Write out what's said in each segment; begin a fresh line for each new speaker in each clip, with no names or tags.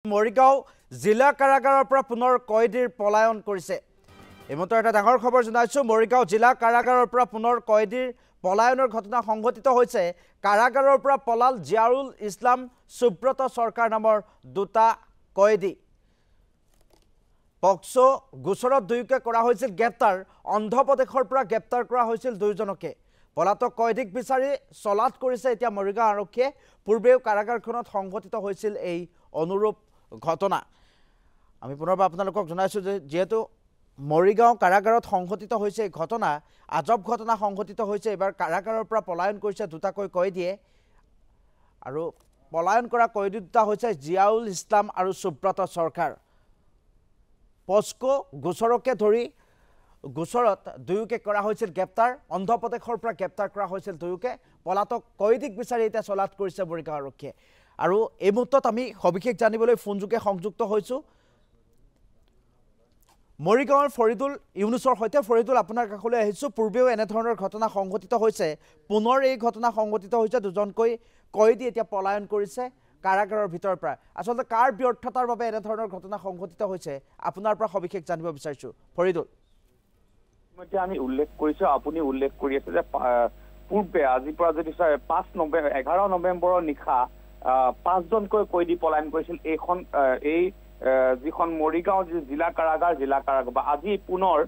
মৰিগাঁও জিলা কাৰাগাৰৰ পৰা পুনৰ কয়দীৰ পলায়ন কৰিছে। এইমাত্ৰ এটা ডাঙৰ খবৰ জনাইছো। মৰিগাঁও জিলা কাৰাগাৰৰ পৰা পুনৰ কয়দীৰ পলায়নৰ ঘটনা সংঘটিত হৈছে। কাৰাগাৰৰ পৰা পলাল জিয়াউল ইছলাম, সুব্ৰত সৰকাৰ নামৰ দুটা কয়দী। পক্সো গোচৰত দুয়োকে কৰা হৈছিল গ্ৰেপ্তাৰ। অন্ধ্ৰপ্ৰদেশৰ পৰা গ্ৰেপ্তাৰ কৰা হৈছিল দুয়োজনকে। পলাতক কয়দীক বিচাৰি চলাত কৰিছে এতিয়া মৰিগাঁও আৰক্ষীয়ে। পূৰ্বেও কাৰাগাৰখনত সংঘটিত হৈছিল এই অনুৰূপ ঘটনা। আমি পুনৰবাৰ আপোনালোকক জনাইছোঁ যে যেহেতু মৰিগাঁও কাৰাগাৰত সংঘটিত হৈছে এই ঘটনা, আজব ঘটনা সংঘটিত হৈছে। এবাৰ কাৰাগাৰৰ পৰা পলায়ন কৰিছে দুটাকৈ কয়দীয়ে, আৰু পলায়ন কৰা কয়দী দুটা হৈছে জিয়াউল ইছলাম আৰু সুব্ৰত সৰকাৰ। পস্কো গোচৰকে ধৰি গোচৰত দুয়োকে কৰা হৈছিল গ্ৰেপ্তাৰ। অন্ধ্ৰপ্ৰদেশৰ পৰা গ্ৰেপ্তাৰ কৰা হৈছিল দুয়োকে। পলাতক কয়দীক বিচাৰি এতিয়া চলাত কৰিছে মৰিগাঁও আৰক্ষীয়ে। আৰু এই মুহূৰ্তত আমি সবিশেষ জানিবলৈ ফোনযোগে সংযুক্ত হৈছোঁ মৰিগাঁৱৰ ফৰিদুল ইউনুছৰ সৈতে। ফৰিদুল, আপোনাৰ কাষলৈ আহিছোঁ। পূৰ্বেও এনেধৰণৰ ঘটনা সংঘটিত হৈছে, পুনৰ এই ঘটনা সংঘটিত হৈছে। দুজনকৈ কয়দী এতিয়া পলায়ন কৰিছে কাৰাগাৰৰ ভিতৰৰ পৰা। আচলতে কাৰ ব্যৰ্থতাৰ বাবে এনেধৰণৰ ঘটনা সংঘটিত হৈছে, আপোনাৰ পৰা সবিশেষ জানিব বিচাৰিছোঁ ফৰিদুল।
আমি উল্লেখ কৰিছোঁ, আপুনি উল্লেখ কৰি আছে যে পূৰ্বে আজিৰ পৰা যদি 11 নৱেম্বৰৰ নিশা 5জনকৈ কয়দী পলায়ন কৰিছিল এই যিখন মৰিগাঁও জিলা কাৰাগাৰ বা আজি পুনৰ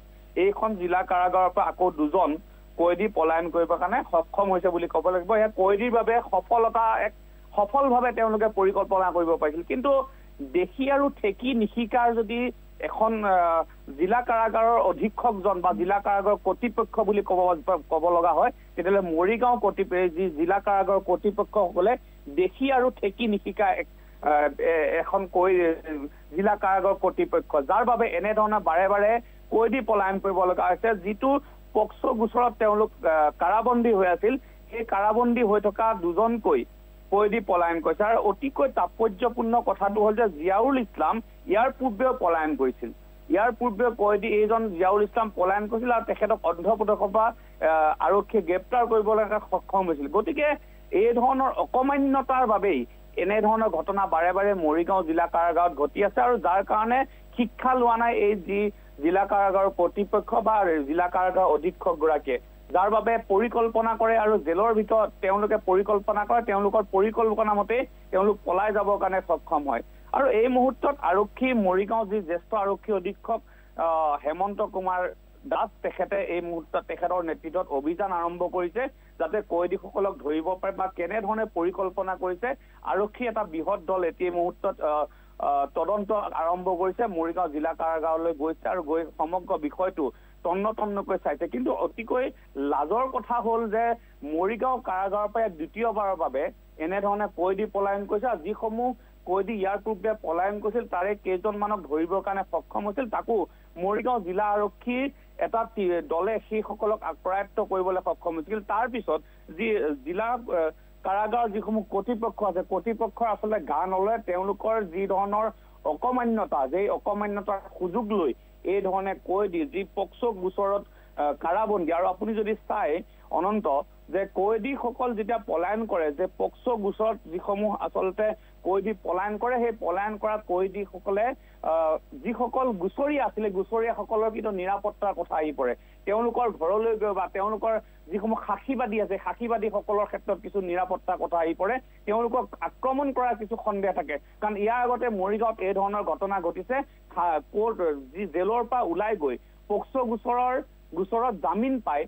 এইখন জিলা কাৰাগাৰৰ পৰা আকৌ দুজন কয়দী পলায়ন কৰিবৰ কাৰণে সক্ষম হৈছে বুলি ক'ব লাগিব। এয়া কয়দীৰ বাবে সফলভাৱে তেওঁলোকে পৰিকল্পনা কৰিব পাৰিছিল। কিন্তু দেখি আৰু ঠেকি নিশিকাৰ যদি এখন জিলা কাৰাগাৰৰ অধীক্ষকজন বা জিলা কাৰাগাৰৰ কৰ্তৃপক্ষ বুলি ক'ব লগা হয়, তেতিয়াহ'লে মৰিগাঁও যি জিলা কাৰাগাৰৰ কৰ্তৃপক্ষসকলে দেখি আৰু ঠেকি নিশিকা এখন জিলা কাৰাগাৰৰ কৰ্তৃপক্ষ, যাৰ বাবে এনেধৰণৰ বাৰে বাৰে কয়দী পলায়ন কৰিব লগা হৈছে। যিটো পক্সো গোচৰত তেওঁলোক কাৰাবন্দী হৈ আছিল, সেই কাৰাবন্দী হৈ থকা দুজনকৈ কয়দী পলায়ন কৰিছে। আৰু অতিকৈ তাৎপৰ্যপূৰ্ণ কথাটো হ'ল যে জিয়াউল ইছলাম ইয়াৰ পূৰ্বেও পলায়ন কৰিছিল। ইয়াৰ পূৰ্বে কয়দী এইজন জিয়াউল ইছলাম পলায়ন কৰিছিল আৰু তেখেতক অন্ধ্ৰপ্ৰদেশৰ পৰা আৰক্ষীয়ে গ্ৰেপ্তাৰ কৰিবলৈ সক্ষম হৈছিল। গতিকে এই ধৰণৰ অকমান্যতাৰ বাবেই এনেধৰণৰ ঘটনা বাৰে বাৰে মৰিগাঁও জিলা কাৰাগাৰত ঘটি আছে, আৰু যাৰ কাৰণে শিক্ষা লোৱা নাই এই জিলা কাৰাগাৰৰ কৰ্তৃপক্ষ বা জিলা কাৰাগাৰৰ অধীক্ষকগৰাকীয়ে, যাৰ বাবে পৰিকল্পনা কৰে আৰু জেলৰ ভিতৰত তেওঁলোকে পৰিকল্পনা কৰে, তেওঁলোকৰ পৰিকল্পনা মতে তেওঁলোক পলাই যাবৰ কাৰণে সক্ষম হয়। আৰু এই মুহূৰ্তত মৰিগাঁও যি জ্যেষ্ঠ আৰক্ষী অধীক্ষক হেমন্ত কুমাৰ দাস, তেখেতে এই মুহূৰ্তত তেখেতৰ নেতৃত্বত অভিযান আৰম্ভ কৰিছে, যাতে কয়দীসকলক ধৰিব পাৰে বা কেনেধৰণে পৰিকল্পনা কৰিছে। আৰক্ষী এটা বৃহৎ দল এই মুহূৰ্তত তদন্ত আৰম্ভ কৰিছে, মৰিগাঁও জিলা কাৰাগাৰলৈ গৈছে আৰু গৈ সমগ্ৰ বিষয়টো তন্নকৈ চাইছে। কিন্তু অতিকৈ লাজৰ কথা হ'ল যে মৰিগাঁও কাৰাগাৰৰ পৰা দ্বিতীয়বাৰৰ বাবে এনেধৰণে কয়দী পলায়ন কৰিছে। আৰু যিসমূহ কয়দী ইয়াৰ পূৰ্বে পলায়ন কৰিছিল তাৰে কেইজনমানক ধৰিবৰ কাৰণে সক্ষম হৈছিল, তাকো মৰিগাঁও জিলা আৰক্ষীৰ এটা দলে সেইসকলক কৰায়ত্ব কৰিবলৈ সক্ষম হৈছিল। তাৰ পিছত যি জিলা কাৰাগাৰৰ যিসমূহ কৰ্তৃপক্ষ আছে, কৰ্তৃপক্ষৰ আচলতে গা নলয়। তেওঁলোকৰ যি ধৰণৰ অকমান্যতা, সেই অকমান্যতাৰ সুযোগ লৈ এই ধৰণে কয়দী যি পক্সো গোচৰত কাৰাবন্দী, আৰু আপুনি যদি চাই অনন্ত যে কয়দীসকল যেতিয়া পলায়ন কৰে, যে পক্সো গোচৰত যিসমূহ আচলতে কয়দী পলায়ন কৰে, সেই পলায়ন কৰা কয়দীসকলে যিসকল গুচৰীয়া আছিলে, গুচৰীয়াসকলৰ কিন্তু নিৰাপত্তাৰ কথা আহি পৰে। তেওঁলোকৰ ঘৰলৈ গৈ বা তেওঁলোকৰ যিসমূহ সাক্ষীবাদী আছে, সাক্ষীবাদীসকলৰ ক্ষেত্ৰত কিছু নিৰাপত্তাৰ কথা আহি পৰে। তেওঁলোকক আক্ৰমণ কৰাৰ কিছু সন্দেহ থাকে, কাৰণ ইয়াৰ আগতে মৰিগাঁৱত এই ধৰণৰ ঘটনা ঘটিছে। যি জেলৰ পৰা ওলাই গৈ পক্সো গোচৰত জামিন পায়,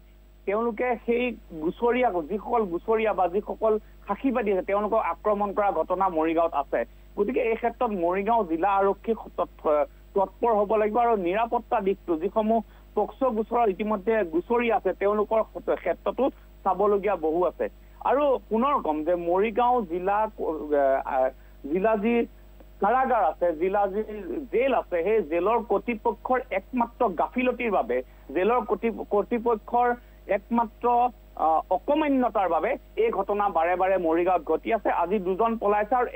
তেওঁলোকে সেই যিসকল গুচৰীয়া বা যিসকল সাক্ষীবাদী আছে তেওঁলোকক আক্ৰমণ কৰা ঘটনা মৰিগাঁৱত আছে। গতিকে এই ক্ষেত্ৰত মৰিগাঁও জিলা আৰক্ষী তৎপৰ হ'ব লাগিব, আৰু নিৰাপত্তা দিশটো যিসমূহ পক্সো গোচৰৰ ইতিমধ্যে গুচৰীয়া আছে তেওঁলোকৰ ক্ষেত্ৰতো চাবলগীয়া বহু আছে। আৰু পুনৰ ক'ম যে মৰিগাঁও জিলা যি কাৰাগাৰ আছে, জিলা যি জেল আছে, সেই জেলৰ কৰ্তৃপক্ষৰ একমাত্ৰ গাফিলতিৰ বাবে, জেলৰ কৰ্তৃপক্ষৰ একমাত্ৰ অকমান্যতাৰ বাবে এই ঘটনা বাৰে বাৰে মৰিগাঁৱত ঘটি আছে। আজি দুজন পলাইছে, আৰু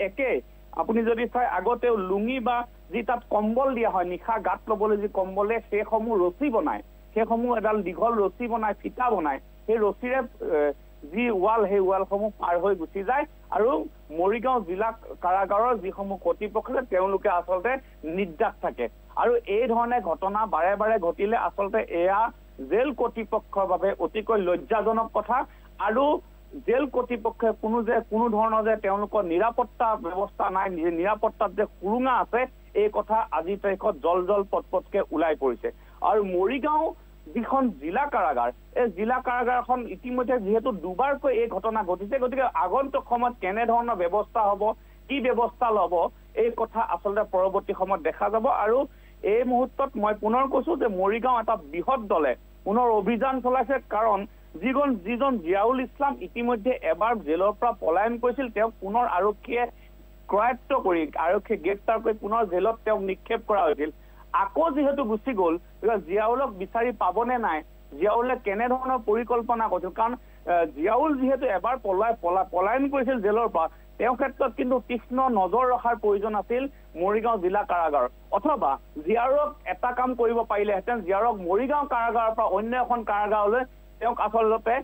আপুনি যদি চাই আগতেও লুঙি বা যি তাত কম্বল দিয়া হয়, নিশা গাত ল'বলৈ যি কম্বলে, সেইসমূহ ৰছী বনায়, সেইসমূহ এডাল দীঘল ৰছী বনায়, ফিটা বনায়, সেই ৰছীৰে যি ৱাল, সেই ৱালসমূহ পাৰ হৈ গুচি যায় আৰু মৰিগাঁও জিলা কাৰাগাৰৰ যিসমূহ কৰ্তৃপক্ষ আছে তেওঁলোকে আচলতে নিৰ্যাত থাকে আৰু এই ধৰণে ঘটনা বাৰে বাৰে ঘটিলে আচলতে এয়া জেল কৰ্তৃপক্ষৰ বাবে অতিকৈ লজ্জাজনক কথা আৰু জেল কৰ্তৃপক্ষে কোনো ধৰণৰ যে তেওঁলোকৰ নিৰাপত্তা ব্যৱস্থা নাই নিৰাপত্তাত যে সুৰুঙা আছে এই কথা আজিৰ তাৰিখত জল পটপটকে ওলাই পৰিছে আৰু মৰিগাঁও যিখন জিলা কাৰাগাৰ এই জিলা কাৰাগাৰখন ইতিমধ্যে যিহেতু দুবাৰকৈ এই ঘটনা ঘটিছে গতিকে আগন্তুক সময়ত কেনেধৰণৰ ব্যৱস্থা হ'ব কি ব্যৱস্থা ল'ব এই কথা আচলতে পৰৱৰ্তী সময়ত দেখা যাব আৰু এই মুহূৰ্তত মই পুনৰ কৈছো যে মৰিগাঁও এটা বৃহৎ দলে পুনৰ অভিযান চলাইছে কাৰণ যিজন জিয়াউল ইছলাম ইতিমধ্যে এবাৰ জেলৰ পৰা পলায়ন কৰিছিল তেওঁক পুনৰ আৰক্ষীয়ে কৰায়ত্ব কৰি আৰক্ষীয়ে গ্ৰেপ্তাৰ কৰি পুনৰ জেলত তেওঁক নিক্ষেপ কৰা হৈছিল আকৌ যিহেতু গুচি গ'ল জিয়াউলক বিচাৰি পাবনে নাই জিয়াউলে কেনেধৰণৰ পৰিকল্পনা কৰিছিল কাৰণ জিয়াউল যিহেতু এবাৰ পলায়ন কৰিছিল জেলৰ পৰা তেওঁ ক্ষেত্ৰত কিন্তু তীক্ষ্ণ নজৰ ৰখাৰ প্ৰয়োজন আছিল মৰিগাঁও জিলা কাৰাগাৰ অথবা জিয়াউলক এটা কাম কৰিব পাৰিলেহেঁতেন জিয়াউলক মৰিগাঁও কাৰাগাৰৰ পৰা অন্য এখন কাৰাগাৰলৈ তেওঁক আচলতে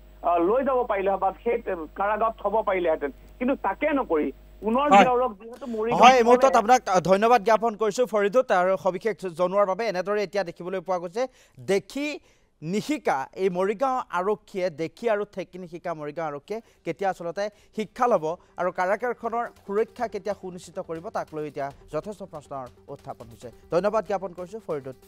লৈ যাব পাৰিলে বা সেই কাৰাগাৰত থব পাৰিলেহেঁতেন কিন্তু তাকে নকৰি পুনৰ জিয়াউলক যিহেতু
হয় এই মুহূৰ্তত আপোনাক ধন্যবাদ জ্ঞাপন কৰিছোঁ ফৰিদুত আৰু সবিশেষ জনোৱাৰ বাবে এনেদৰে এতিয়া দেখিবলৈ পোৱা গৈছে দেখি নিশিকা এই মৰিগাঁও আৰক্ষীয়ে দেখি আৰু ঠেকি নিশিকা মৰিগাঁও আৰক্ষীয়ে কেতিয়া আচলতে শিক্ষা ল'ব আৰু কাৰাগাৰখনৰ সুৰক্ষা কেতিয়া সুনিশ্চিত কৰিব তাক লৈ এতিয়া যথেষ্ট প্ৰশ্নৰ উত্থাপন হৈছে ধন্যবাদ জ্ঞাপন কৰিছোঁ ফৰিদুত।